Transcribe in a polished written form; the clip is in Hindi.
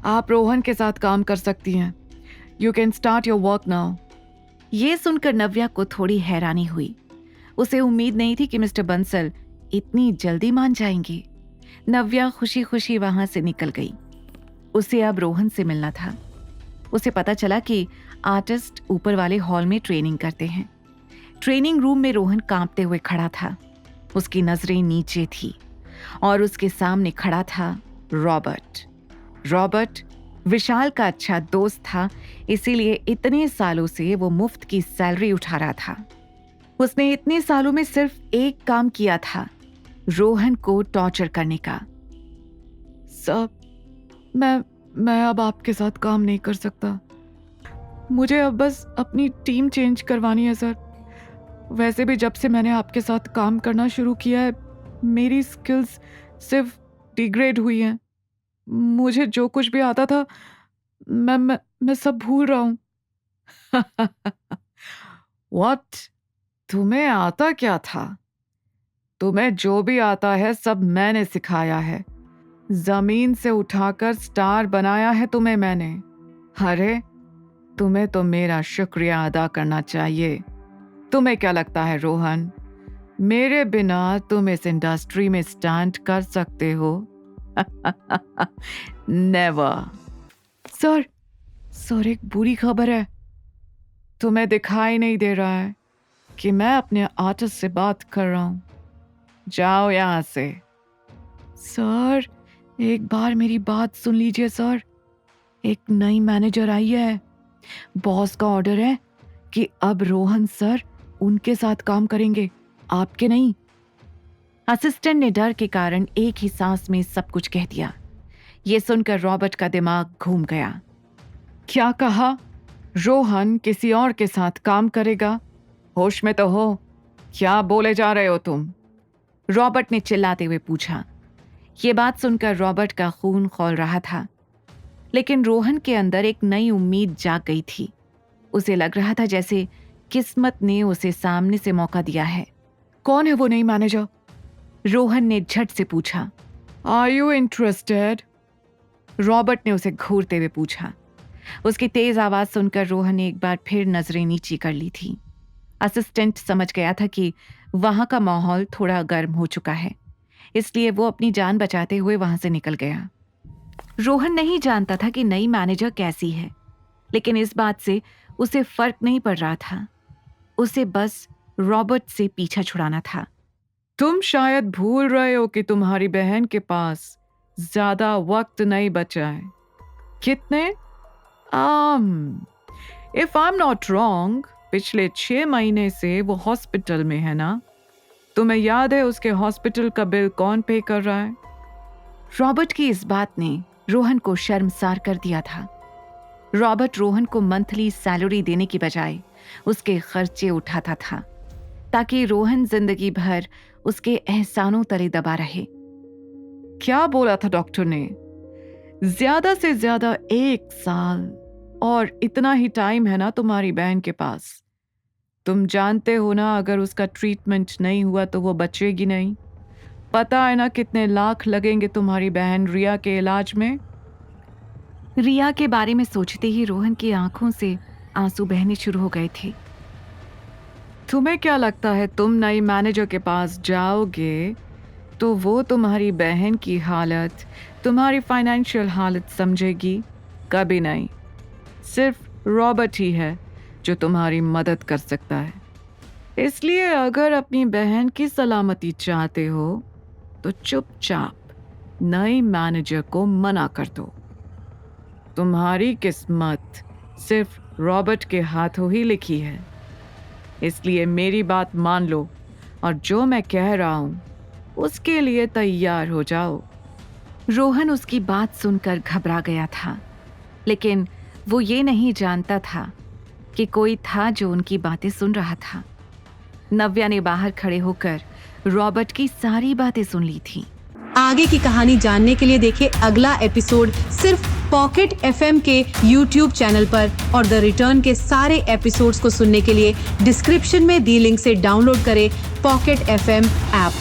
आप रोहन के साथ काम कर सकती हैं। You can start your work now. ये सुनकर नव्या को थोड़ी हैरानी हुई। उसे उम्मीद नहीं थी कि मिस्टर बंसल इतनी जल्दी मान जाएंगे। नव्या खुशी खुशी वहां से निकल गई। उसे अब रोहन से मिलना था। उसे पता चला कि आर्टिस्ट ऊपर वाले हॉल में ट्रेनिंग करते हैं। ट्रेनिंग रूम में रोहन कांपते हुए खड़ा था। उसकी नजरें नीचे थी और उसके सामने खड़ा था रॉबर्ट। रॉबर्ट विशाल का अच्छा दोस्त था, इसीलिए इतने सालों से वो मुफ्त की सैलरी उठा रहा था। उसने इतने सालों में सिर्फ एक काम किया था, रोहन को टॉर्चर करने का। सर, मैं अब आपके साथ काम नहीं कर सकता। मुझे अब बस अपनी टीम चेंज करवानी है सर। वैसे भी जब से मैंने आपके साथ काम करना शुरू किया है, मेरी स्किल्स सिर्फ डिग्रेड हुई हैं। मुझे जो कुछ भी आता था मैं सब भूल रहा हूँ। व्हाट? तुम्हें आता क्या था? तुम्हें जो भी आता है सब मैंने सिखाया है। जमीन से उठाकर स्टार बनाया है तुम्हें मैंने। अरे, तुम्हें तो मेरा शुक्रिया अदा करना चाहिए। तुम्हें क्या लगता है रोहन, मेरे बिना तुम इस इंडस्ट्री में स्टैंड कर सकते हो? नेवर। सर, एक बुरी खबर है। तुम्हें दिखाई नहीं दे रहा है कि मैं अपने आर्टिस्ट से बात कर रहा हूं? जाओ यहां से। सर, एक बार मेरी बात सुन लीजिए सर। एक नई मैनेजर आई है। बॉस का ऑर्डर है कि अब रोहन सर उनके साथ काम करेंगे, आपके नहीं। असिस्टेंट ने डर के कारण एक ही सांस में सब कुछ कह दिया। ये सुनकर रॉबर्ट का दिमाग घूम गया। क्या कहा? रोहन किसी और के साथ काम करेगा? होश में तो हो? क्या बोले जा रहे हो तुम? रॉबर्ट ने चिल्लाते हुए पूछा। ये बात सुनकर रॉबर्ट का खून खौल रहा था, लेकिन रोहन के अंदर एक नई उम्मीद जाग गई थी। उसे लग रहा था जैसे किस्मत ने उसे सामने से मौका दिया है। कौन है वो नई मैनेजर? रोहन ने झट से पूछा। Are you interested? रॉबर्ट ने उसे घूरते हुए पूछा। उसकी तेज आवाज सुनकर रोहन ने एक बार फिर नजरें नीची कर ली थी। असिस्टेंट समझ गया था कि वहां का माहौल थोड़ा गर्म हो चुका है, इसलिए वो अपनी जान बचाते हुए वहां से निकल गया। रोहन नहीं जानता था कि नई मैनेजर कैसी है, लेकिन इस बात से उसे फर्क नहीं पड़ रहा था। उसे बस रॉबर्ट से पीछा छुड़ाना था। तुम शायद भूल रहे हो कि तुम्हारी बहन के पास ज्यादा वक्त नहीं बचा है। कितने? If I am not wrong, पिछले 6 महीने से वो हॉस्पिटल में है ना? तुम्हें याद है उसके हॉस्पिटल का बिल कौन पे कर रहा है? रॉबर्ट की इस बात ने रोहन को शर्मसार कर दिया था। रॉबर्ट रोहन को मंथली सैलरी देने की बजाय उसके खर्चे उठाता था, ताकि रोहन जिंदगी भर उसके एहसानों तले दबा रहे। क्या बोला था डॉक्टर ने? ज्यादा से ज्यादा 1 साल, और इतना ही टाइम है ना तुम्हारी बहन के पास। तुम जानते हो ना, अगर उसका ट्रीटमेंट नहीं हुआ तो वो बचेगी नहीं। पता है ना कितने लाख लगेंगे तुम्हारी बहन रिया के इलाज में? रिया के बारे में सोचते ही रोहन की आंखों से आंसू बहने शुरू हो गए थे। तुम्हें क्या लगता है तुम नई मैनेजर के पास जाओगे तो वो तुम्हारी बहन की हालत, तुम्हारी फाइनेंशियल हालत समझेगी? कभी नहीं। सिर्फ रॉबर्ट ही है जो तुम्हारी मदद कर सकता है। इसलिए अगर अपनी बहन की सलामती चाहते हो तो चुपचाप नई मैनेजर को मना कर दो। तुम्हारी किस्मत सिर्फ रॉबर्ट के हाथों ही लिखी है। इसलिए मेरी बात मान लो और जो मैं कह रहा हूं उसके लिए तैयार हो जाओ। रोहन उसकी बात सुनकर घबरा गया था, लेकिन वो ये नहीं जानता था कि कोई था जो उनकी बातें सुन रहा था। नव्या ने बाहर खड़े होकर रॉबर्ट की सारी बातें सुन ली थी। आगे की कहानी जानने के लिए देखिए अगला एपिसोड सिर्फ पॉकेट एफएम के यूट्यूब चैनल पर, और द रिटर्न के सारे एपिसोड्स को सुनने के लिए डिस्क्रिप्शन में दी लिंक से डाउनलोड करें पॉकेट एफएम ऐप।